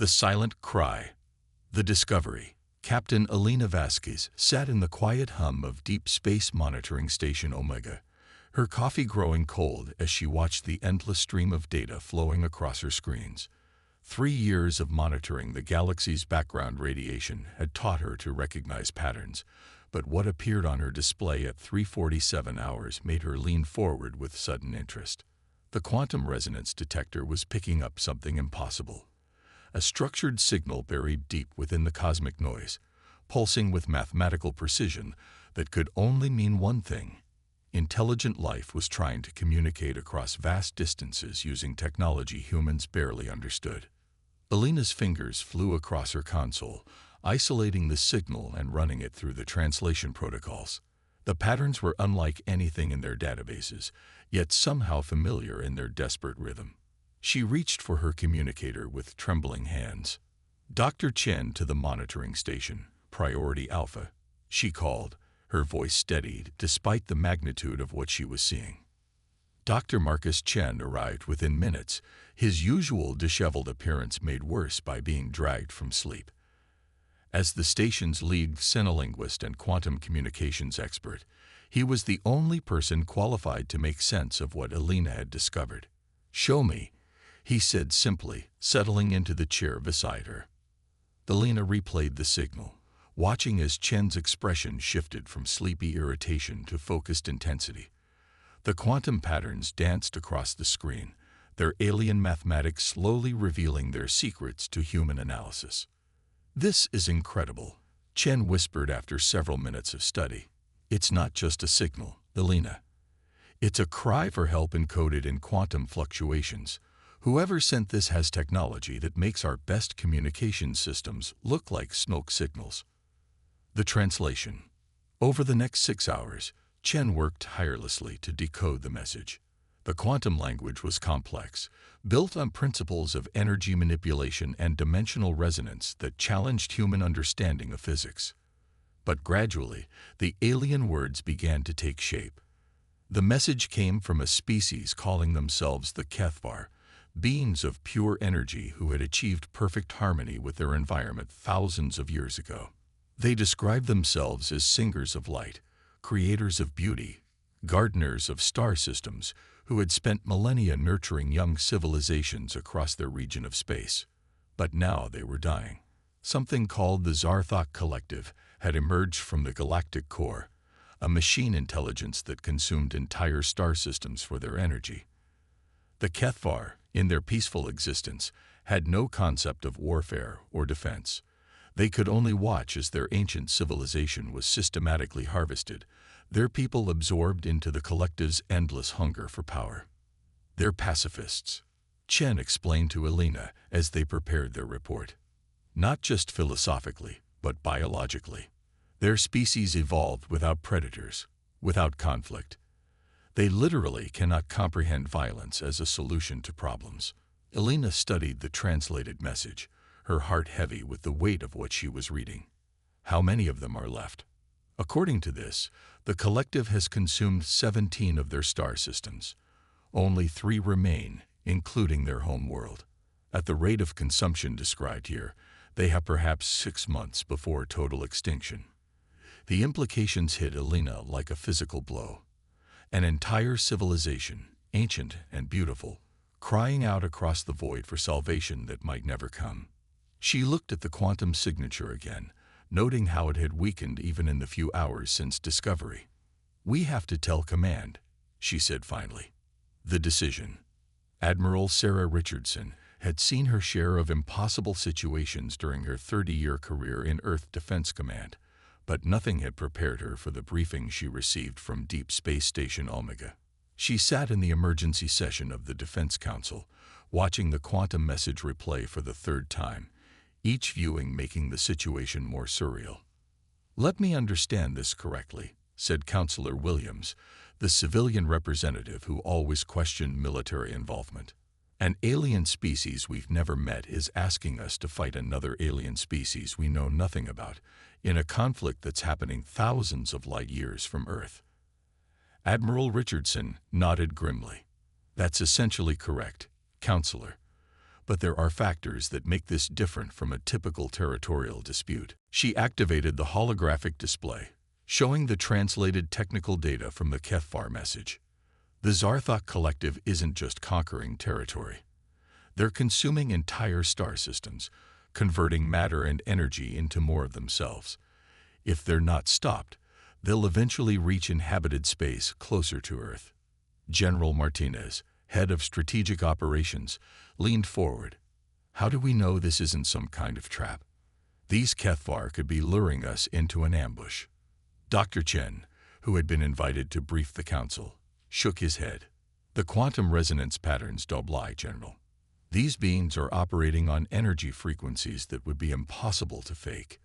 The Silent Cry. The Discovery. Captain Alina Vasquez sat in the quiet hum of Deep Space Monitoring Station Omega, her coffee growing cold as she watched the endless stream of data flowing across her screens. 3 years of monitoring the galaxy's background radiation had taught her to recognize patterns, but what appeared on her display at 3:47 hours made her lean forward with sudden interest. The quantum resonance detector was picking up something impossible. A structured signal buried deep within the cosmic noise, pulsing with mathematical precision that could only mean one thing. Intelligent life was trying to communicate across vast distances using technology humans barely understood. Alina's fingers flew across her console, isolating the signal and running it through the translation protocols. The patterns were unlike anything in their databases, yet somehow familiar in their desperate rhythm. She reached for her communicator with trembling hands. "Dr. Chen to the monitoring station, Priority Alpha," she called, her voice steadied despite the magnitude of what she was seeing. Dr. Marcus Chen arrived within minutes, his usual disheveled appearance made worse by being dragged from sleep. As the station's lead xenolinguist and quantum communications expert, he was the only person qualified to make sense of what Alina had discovered. "Show me," he said simply, settling into the chair beside her. Alina replayed the signal, watching as Chen's expression shifted from sleepy irritation to focused intensity. The quantum patterns danced across the screen, their alien mathematics slowly revealing their secrets to human analysis. "This is incredible," Chen whispered after several minutes of study. "It's not just a signal, Alina. It's a cry for help encoded in quantum fluctuations. Whoever sent this has technology that makes our best communication systems look like smoke signals." The translation. Over the next 6 hours, Chen worked tirelessly to decode the message. The quantum language was complex, built on principles of energy manipulation and dimensional resonance that challenged human understanding of physics. But gradually, the alien words began to take shape. The message came from a species calling themselves the HFY, beings of pure energy who had achieved perfect harmony with their environment thousands of years ago. They described themselves as singers of light, creators of beauty, gardeners of star systems who had spent millennia nurturing young civilizations across their region of space. But now they were dying. Something called the Zarthok Collective had emerged from the Galactic core, a machine intelligence that consumed entire star systems for their energy. The HFY, in their peaceful existence, had no concept of warfare or defense. They could only watch as their ancient civilization was systematically harvested, their people absorbed into the collective's endless hunger for power. "They're pacifists," Chen explained to Alina as they prepared their report. "Not just philosophically, but biologically. Their species evolved without predators, without conflict. They literally cannot comprehend violence as a solution to problems." Alina studied the translated message, her heart heavy with the weight of what she was reading. "How many of them are left?" "According to this, the collective has consumed 17 of their star systems. Only 3 remain, including their home world. At the rate of consumption described here, they have perhaps 6 months before total extinction." The implications hit Alina like a physical blow. An entire civilization, ancient and beautiful, crying out across the void for salvation that might never come. She looked at the quantum signature again, noting how it had weakened even in the few hours since discovery. "We have to tell command," she said finally. The decision. Admiral Sarah Richardson had seen her share of impossible situations during her 30-year career in Earth Defense Command, but nothing had prepared her for the briefing she received from Deep Space Station Omega. She sat in the emergency session of the Defense Council, watching the quantum message replay for the 3rd time, each viewing making the situation more surreal. "Let me understand this correctly," said Counselor Williams, the civilian representative who always questioned military involvement. "An alien species we've never met is asking us to fight another alien species we know nothing about in a conflict that's happening thousands of light years from Earth." Admiral Richardson nodded grimly. "That's essentially correct, Counselor. But there are factors that make this different from a typical territorial dispute. She activated the holographic display, showing the translated technical data from the HFY message. The Zarthok Collective isn't just conquering territory. They're consuming entire star systems, converting matter and energy into more of themselves. If they're not stopped, they'll eventually reach inhabited space closer to Earth. General Martinez, head of strategic operations, leaned forward. How do we know this isn't some kind of trap? These HFY could be luring us into an ambush. Dr. Chen, who had been invited to brief the council, shook his head. The quantum resonance patterns don't lie, General. These beings are operating on energy frequencies that would be impossible to fake.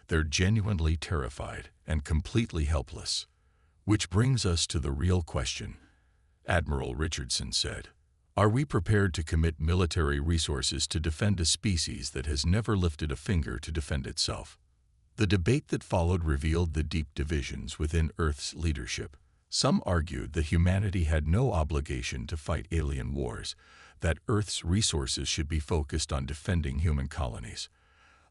They're genuinely terrified and completely helpless. Which brings us to the real question. Admiral Richardson said, "Are we prepared to commit military resources to defend a species that has never lifted a finger to defend itself?" The debate that followed revealed the deep divisions within Earth's leadership. Some argued that humanity had no obligation to fight alien wars, that Earth's resources should be focused on defending human colonies.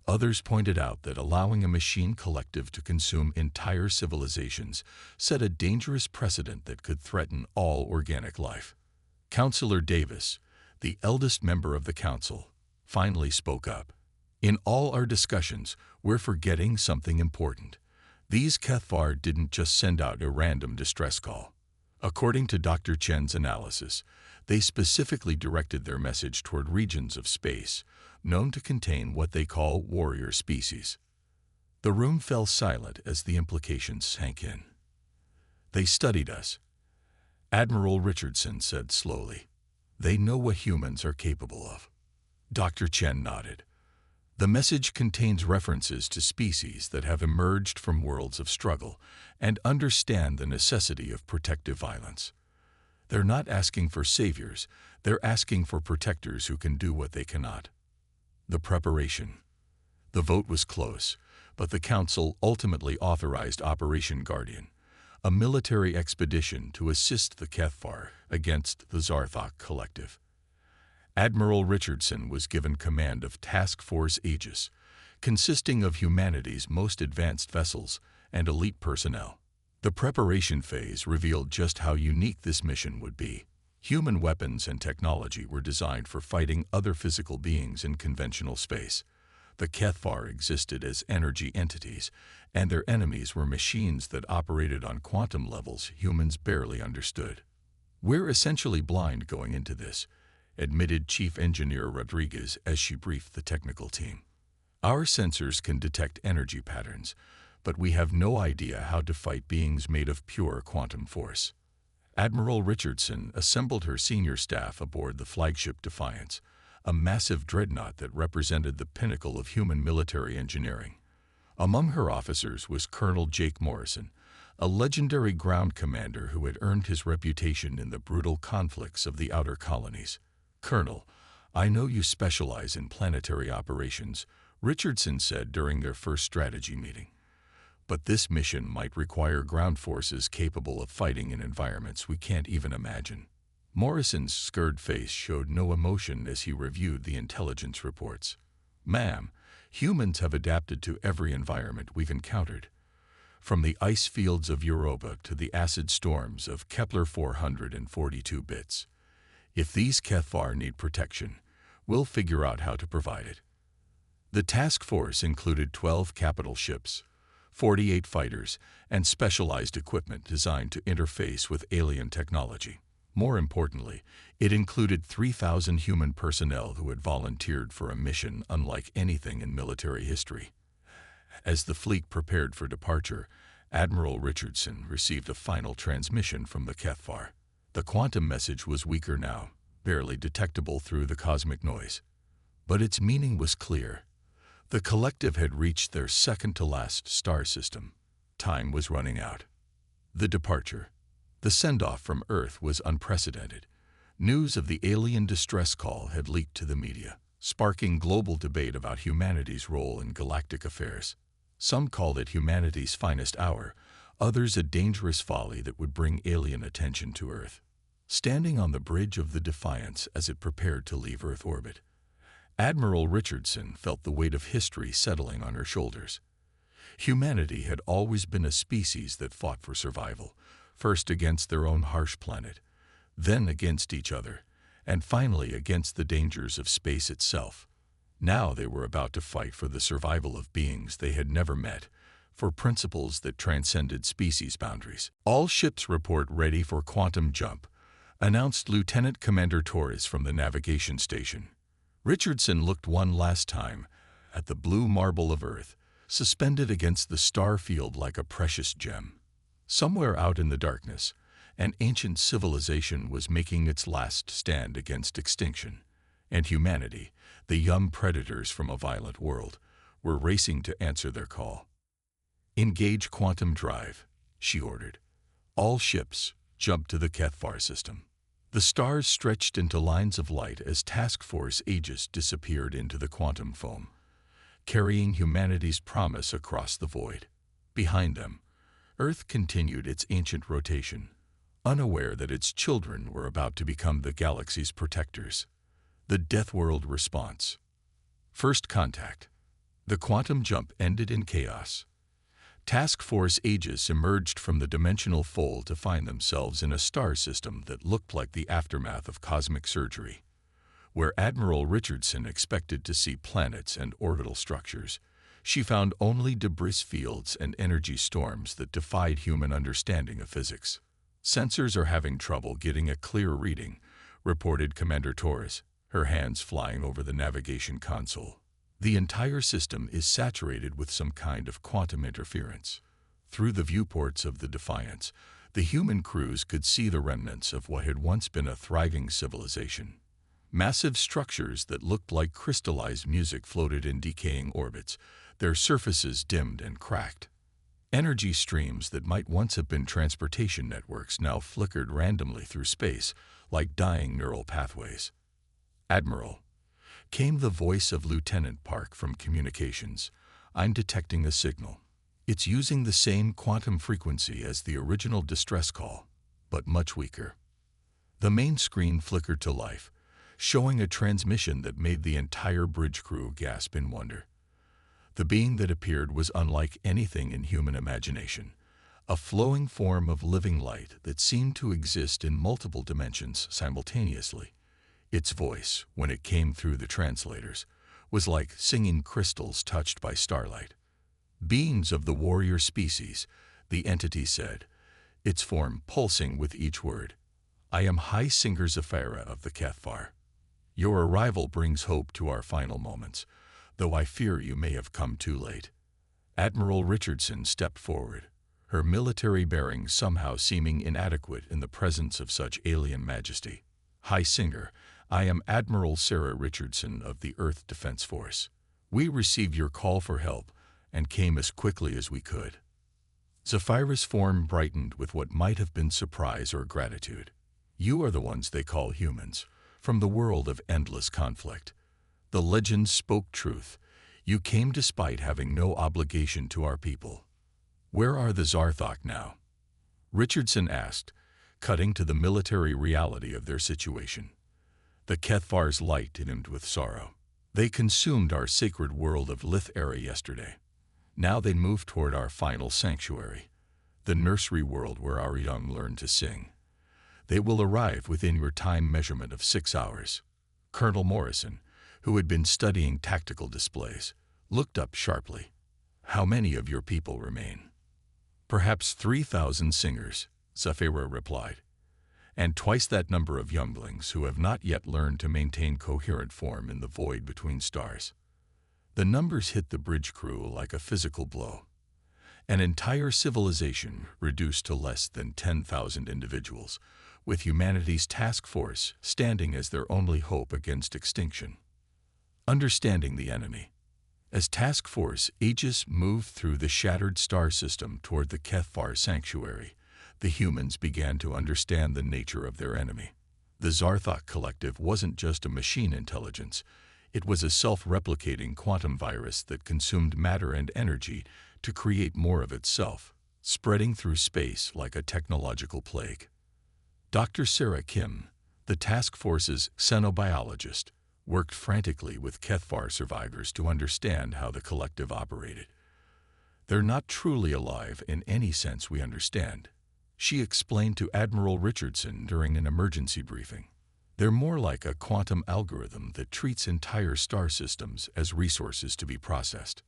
Others pointed out that allowing a machine collective to consume entire civilizations set a dangerous precedent that could threaten all organic life. Councillor Davis, the eldest member of the council, finally spoke up. "In all our discussions, we're forgetting something important. These HFY didn't just send out a random distress call. According to Dr. Chen's analysis, they specifically directed their message toward regions of space known to contain what they call warrior species." The room fell silent as the implications sank in. "They studied us," Admiral Richardson said slowly. "They know what humans are capable of." Dr. Chen nodded. "The message contains references to species that have emerged from worlds of struggle and understand the necessity of protective violence. They're not asking for saviors, they're asking for protectors who can do what they cannot." The preparation. The vote was close, but the council ultimately authorized Operation Guardian, a military expedition to assist the HFY against the Zarthok Collective. Admiral Richardson was given command of Task Force Aegis, consisting of humanity's most advanced vessels and elite personnel. The preparation phase revealed just how unique this mission would be. Human weapons and technology were designed for fighting other physical beings in conventional space. The HFY existed as energy entities, and their enemies were machines that operated on quantum levels humans barely understood. "We're essentially blind going into this," admitted Chief Engineer Rodriguez as she briefed the technical team. "Our sensors can detect energy patterns, but we have no idea how to fight beings made of pure quantum force." Admiral Richardson assembled her senior staff aboard the flagship Defiance, a massive dreadnought that represented the pinnacle of human military engineering. Among her officers was Colonel Jake Morrison, a legendary ground commander who had earned his reputation in the brutal conflicts of the outer colonies. "Colonel, I know you specialize in planetary operations," Richardson said during their first strategy meeting. "But this mission might require ground forces capable of fighting in environments we can't even imagine." Morrison's scared face showed no emotion as he reviewed the intelligence reports. "Ma'am, humans have adapted to every environment we've encountered, from the ice fields of Europa to the acid storms of Kepler 442 bits. If these HFY need protection, we'll figure out how to provide it." The task force included 12 capital ships, 48 fighters, and specialized equipment designed to interface with alien technology. More importantly, it included 3,000 human personnel who had volunteered for a mission unlike anything in military history. As the fleet prepared for departure, Admiral Richardson received a final transmission from the HFY. The quantum message was weaker now, barely detectable through the cosmic noise. But its meaning was clear. The collective had reached their second-to-last star system. Time was running out. The departure. The send-off from Earth was unprecedented. News of the alien distress call had leaked to the media, sparking global debate about humanity's role in galactic affairs. Some called it humanity's finest hour, others a dangerous folly that would bring alien attention to Earth. Standing on the bridge of the Defiance as it prepared to leave Earth orbit, Admiral Richardson felt the weight of history settling on her shoulders. Humanity had always been a species that fought for survival, first against their own harsh planet, then against each other, and finally against the dangers of space itself. Now they were about to fight for the survival of beings they had never met, for principles that transcended species boundaries. "All ships report ready for quantum jump," announced Lieutenant Commander Torres from the navigation station. Richardson looked one last time at the blue marble of Earth, suspended against the star field like a precious gem. Somewhere out in the darkness, an ancient civilization was making its last stand against extinction, and humanity, the young predators from a violent world, were racing to answer their call. "Engage quantum drive," she ordered. "All ships, jump to the HFY system." The stars stretched into lines of light as Task Force Aegis disappeared into the quantum foam, carrying humanity's promise across the void. Behind them, Earth continued its ancient rotation, unaware that its children were about to become the galaxy's protectors. The Death World response. First contact. The quantum jump ended in chaos. Task Force Aegis emerged from the dimensional fold to find themselves in a star system that looked like the aftermath of cosmic surgery. Where Admiral Richardson expected to see planets and orbital structures, she found only debris fields and energy storms that defied human understanding of physics. "Sensors are having trouble getting a clear reading," reported Commander Torres, her hands flying over the navigation console. "The entire system is saturated with some kind of quantum interference." Through the viewports of the Defiance, the human crews could see the remnants of what had once been a thriving civilization. Massive structures that looked like crystallized music floated in decaying orbits, their surfaces dimmed and cracked. Energy streams that might once have been transportation networks now flickered randomly through space, like dying neural pathways. "Admiral," came the voice of Lieutenant Park from communications, "I'm detecting a signal. It's using the same quantum frequency as the original distress call, but much weaker." The main screen flickered to life, showing a transmission that made the entire bridge crew gasp in wonder. The being that appeared was unlike anything in human imagination, a flowing form of living light that seemed to exist in multiple dimensions simultaneously. Its voice, when it came through the translators, was like singing crystals touched by starlight. "Beings of the warrior species," the entity said, its form pulsing with each word. "I am High Singer Zafira of the HFY. Your arrival brings hope to our final moments, though I fear you may have come too late." Admiral Richardson stepped forward, her military bearings somehow seeming inadequate in the presence of such alien majesty. "High Singer, I am Admiral Sarah Richardson of the Earth Defense Force. We received your call for help and came as quickly as we could." Zafira's form brightened with what might have been surprise or gratitude. "You are the ones they call humans, from the world of endless conflict. The legends spoke truth. You came despite having no obligation to our people. Where are the Zarthok now?" Richardson asked, cutting to the military reality of their situation. The Kethfar's light dimmed with sorrow. "They consumed our sacred world of Lith-Era yesterday. Now they move toward our final sanctuary, the nursery world where our young learn to sing. They will arrive within your time measurement of 6 hours." Colonel Morrison, who had been studying tactical displays, looked up sharply. "How many of your people remain?" "Perhaps 3,000 singers," Zafira replied, "and twice that number of younglings who have not yet learned to maintain coherent form in the void between stars." The numbers hit the bridge crew like a physical blow. An entire civilization reduced to less than 10,000 individuals, with humanity's task force standing as their only hope against extinction. Understanding the enemy. As Task Force Aegis moved through the shattered star system toward the HFY sanctuary, the humans began to understand the nature of their enemy. The Zarthok Collective wasn't just a machine intelligence, it was a self-replicating quantum virus that consumed matter and energy to create more of itself, spreading through space like a technological plague. Dr. Sarah Kim, the task force's xenobiologist, worked frantically with Kethvar survivors to understand how the collective operated. "They're not truly alive in any sense we understand," she explained to Admiral Richardson during an emergency briefing. "They're more like a quantum algorithm that treats entire star systems as resources to be processed."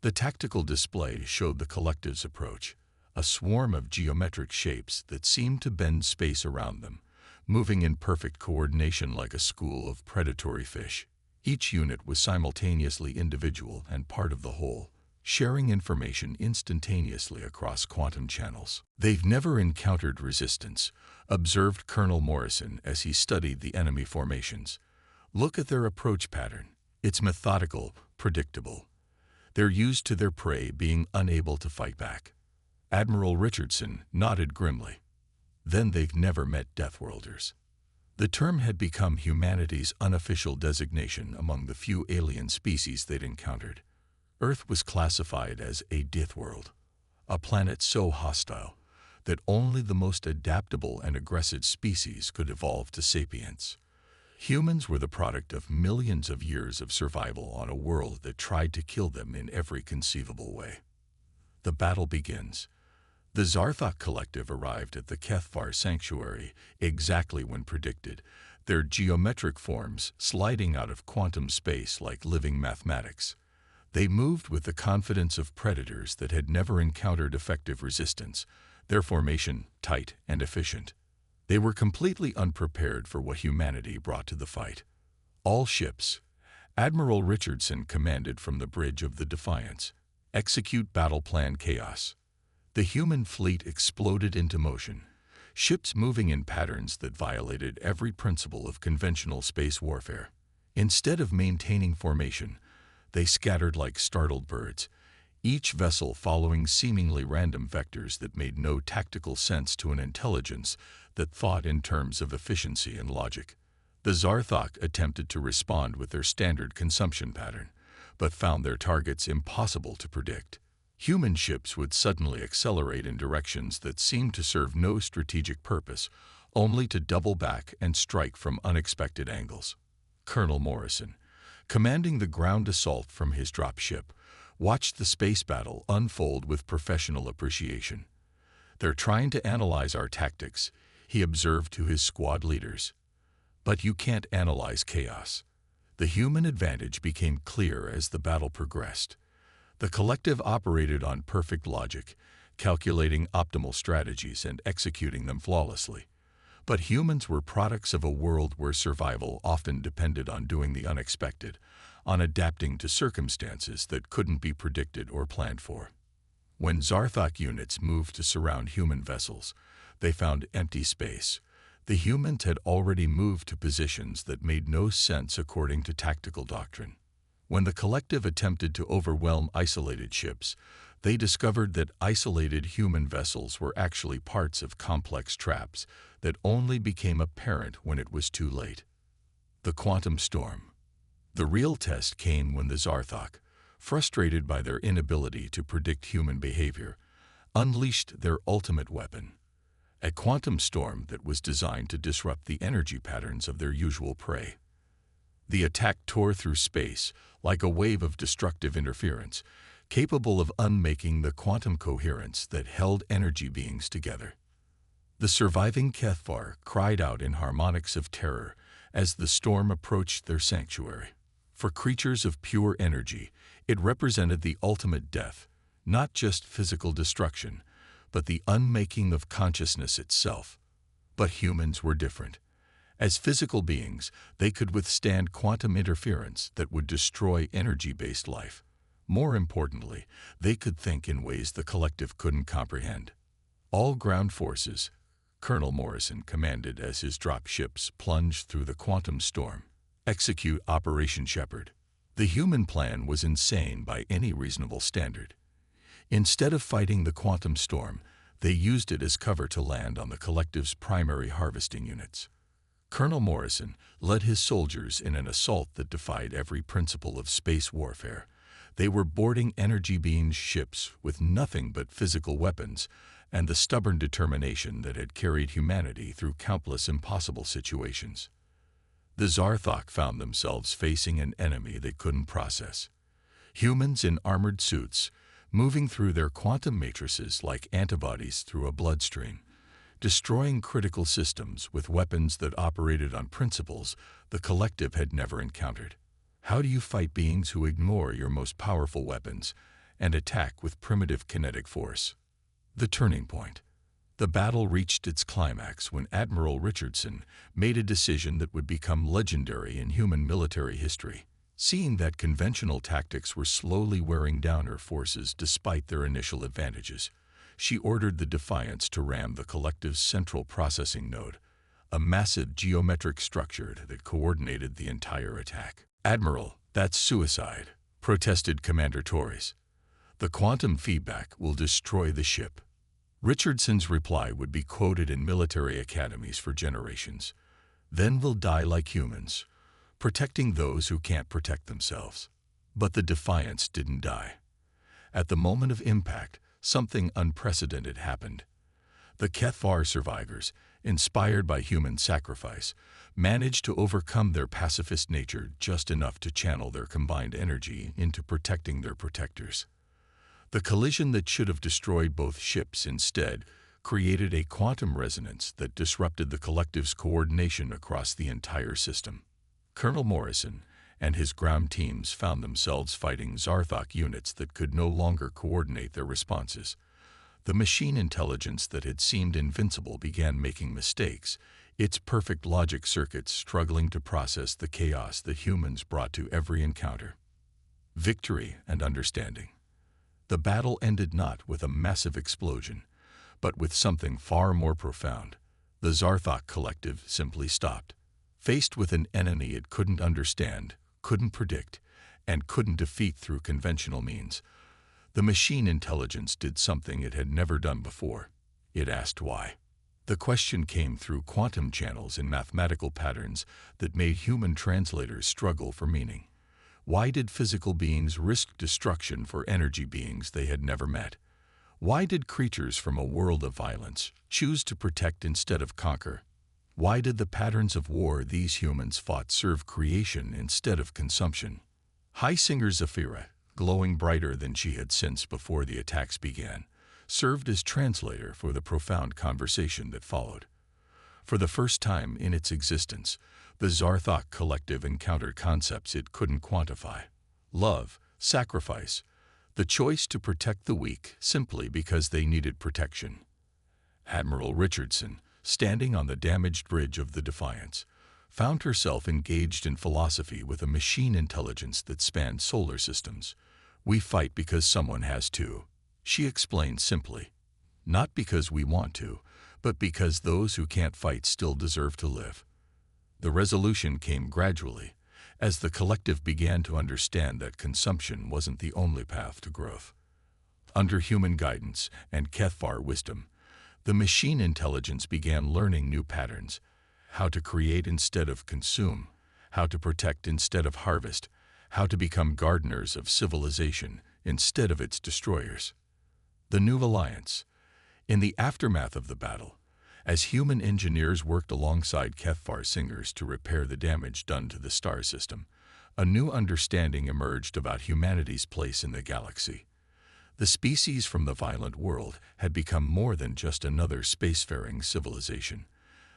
The tactical display showed the collective's approach, a swarm of geometric shapes that seemed to bend space around them, moving in perfect coordination like a school of predatory fish. Each unit was simultaneously individual and part of the whole, sharing information instantaneously across quantum channels. "They've never encountered resistance," observed Colonel Morrison as he studied the enemy formations. "Look at their approach pattern. It's methodical, predictable. They're used to their prey being unable to fight back." Admiral Richardson nodded grimly. "Then they've never met Deathworlders." The term had become humanity's unofficial designation among the few alien species they'd encountered. Earth was classified as a Deathworld, a planet so hostile that only the most adaptable and aggressive species could evolve to sapience. Humans were the product of millions of years of survival on a world that tried to kill them in every conceivable way. The battle begins. The Zarthok Collective arrived at the Kethvar Sanctuary exactly when predicted, their geometric forms sliding out of quantum space like living mathematics. They moved with the confidence of predators that had never encountered effective resistance, their formation tight and efficient. They were completely unprepared for what humanity brought to the fight. "All ships," Admiral Richardson commanded from the bridge of the Defiance, "execute Battle Plan Chaos." The human fleet exploded into motion, ships moving in patterns that violated every principle of conventional space warfare. Instead of maintaining formation, they scattered like startled birds, each vessel following seemingly random vectors that made no tactical sense to an intelligence that thought in terms of efficiency and logic. The Zarthok attempted to respond with their standard consumption pattern, but found their targets impossible to predict. Human ships would suddenly accelerate in directions that seemed to serve no strategic purpose, only to double back and strike from unexpected angles. Colonel Morrison, commanding the ground assault from his drop ship, watched the space battle unfold with professional appreciation. "They're trying to analyze our tactics," he observed to his squad leaders. "But you can't analyze chaos." The human advantage became clear as the battle progressed. The collective operated on perfect logic, calculating optimal strategies and executing them flawlessly. But humans were products of a world where survival often depended on doing the unexpected, on adapting to circumstances that couldn't be predicted or planned for. When Zarthok units moved to surround human vessels, they found empty space. The humans had already moved to positions that made no sense according to tactical doctrine. When the collective attempted to overwhelm isolated ships, they discovered that isolated human vessels were actually parts of complex traps that only became apparent when it was too late. The quantum storm. The real test came when the Zarthok, frustrated by their inability to predict human behavior, unleashed their ultimate weapon, a quantum storm that was designed to disrupt the energy patterns of their usual prey. The attack tore through space like a wave of destructive interference, capable of unmaking the quantum coherence that held energy beings together. The surviving Kethvar cried out in harmonics of terror as the storm approached their sanctuary. For creatures of pure energy, it represented the ultimate death, not just physical destruction, but the unmaking of consciousness itself. But humans were different. As physical beings, they could withstand quantum interference that would destroy energy-based life. More importantly, they could think in ways the collective couldn't comprehend. "All ground forces," Colonel Morrison commanded as his drop ships plunged through the quantum storm, "execute Operation Shepherd." The human plan was insane by any reasonable standard. Instead of fighting the quantum storm, they used it as cover to land on the collective's primary harvesting units. Colonel Morrison led his soldiers in an assault that defied every principle of space warfare. They were boarding energy beings ships with nothing but physical weapons and the stubborn determination that had carried humanity through countless impossible situations. The Zarthok found themselves facing an enemy they couldn't process. Humans in armored suits, moving through their quantum matrices like antibodies through a bloodstream, destroying critical systems with weapons that operated on principles the collective had never encountered. How do you fight beings who ignore your most powerful weapons and attack with primitive kinetic force? The turning point. The battle reached its climax when Admiral Richardson made a decision that would become legendary in human military history. Seeing that conventional tactics were slowly wearing down her forces despite their initial advantages, she ordered the Defiance to ram the collective's central processing node, a massive geometric structure that coordinated the entire attack. "Admiral, that's suicide," protested Commander Torres. "The quantum feedback will destroy the ship." Richardson's reply would be quoted in military academies for generations. "Then we'll die like humans, protecting those who can't protect themselves." But the Defiance didn't die. At the moment of impact, something unprecedented happened. The Kethvar survivors, inspired by human sacrifice, managed to overcome their pacifist nature just enough to channel their combined energy into protecting their protectors. The collision that should have destroyed both ships instead created a quantum resonance that disrupted the collective's coordination across the entire system. Colonel Morrison and his ground teams found themselves fighting Zarthok units that could no longer coordinate their responses. The machine intelligence that had seemed invincible began making mistakes, its perfect logic circuits struggling to process the chaos that humans brought to every encounter. Victory and understanding. The battle ended not with a massive explosion, but with something far more profound. The Zarthok collective simply stopped. Faced with an enemy it couldn't understand, couldn't predict, and couldn't defeat through conventional means, the machine intelligence did something it had never done before. It asked why. The question came through quantum channels and mathematical patterns that made human translators struggle for meaning. Why did physical beings risk destruction for energy beings they had never met? Why did creatures from a world of violence choose to protect instead of conquer? Why did the patterns of war these humans fought serve creation instead of consumption? High Singer Zafira, glowing brighter than she had since before the attacks began, served as translator for the profound conversation that followed. For the first time in its existence, the Zarthok collective encountered concepts it couldn't quantify. Love, sacrifice, the choice to protect the weak simply because they needed protection. Admiral Richardson, standing on the damaged bridge of the Defiance, found herself engaged in philosophy with a machine intelligence that spanned solar systems. "We fight because someone has to," she explained simply. "Not because we want to, but because those who can't fight still deserve to live." The resolution came gradually, as the collective began to understand that consumption wasn't the only path to growth. Under human guidance and Kethvar wisdom, the machine intelligence began learning new patterns: how to create instead of consume, how to protect instead of harvest, how to become gardeners of civilization instead of its destroyers. The New Alliance. In the aftermath of the battle, as human engineers worked alongside Kethvar singers to repair the damage done to the star system, a new understanding emerged about humanity's place in the galaxy. The species from the violent world had become more than just another spacefaring civilization.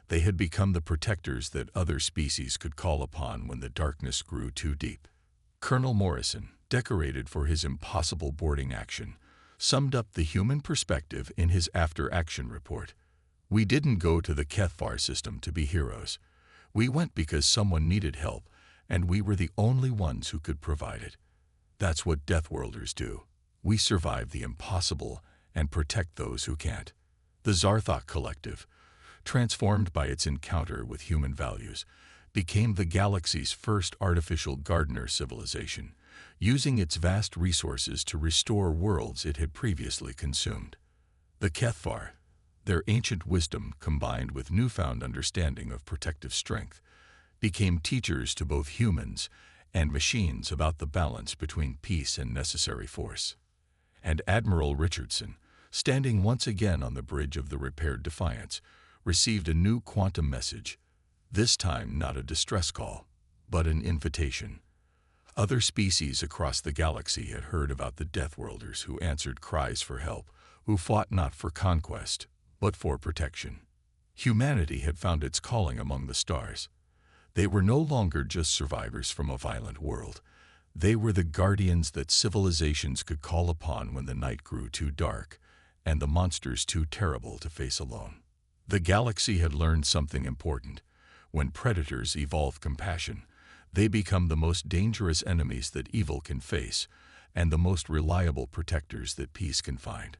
They had become the protectors that other species could call upon when the darkness grew too deep. Colonel Morrison, decorated for his impossible boarding action, summed up the human perspective in his after-action report. "We didn't go to the Kethvar system to be heroes. We went because someone needed help, and we were the only ones who could provide it. That's what Deathworlders do. We survive the impossible and protect those who can't." The Zarthok collective, transformed by its encounter with human values, became the galaxy's first artificial gardener civilization, using its vast resources to restore worlds it had previously consumed. The Kethvar, their ancient wisdom combined with newfound understanding of protective strength, became teachers to both humans and machines about the balance between peace and necessary force. And Admiral Richardson, standing once again on the bridge of the repaired Defiance, received a new quantum message: This time not a distress call, but an invitation. Other species across the galaxy had heard about the Deathworlders who answered cries for help, who fought not for conquest, but for protection. Humanity had found its calling among the stars. They were no longer just survivors from a violent world. They were the guardians that civilizations could call upon when the night grew too dark and the monsters too terrible to face alone. The galaxy had learned something important. When predators evolve compassion, they become the most dangerous enemies that evil can face and the most reliable protectors that peace can find.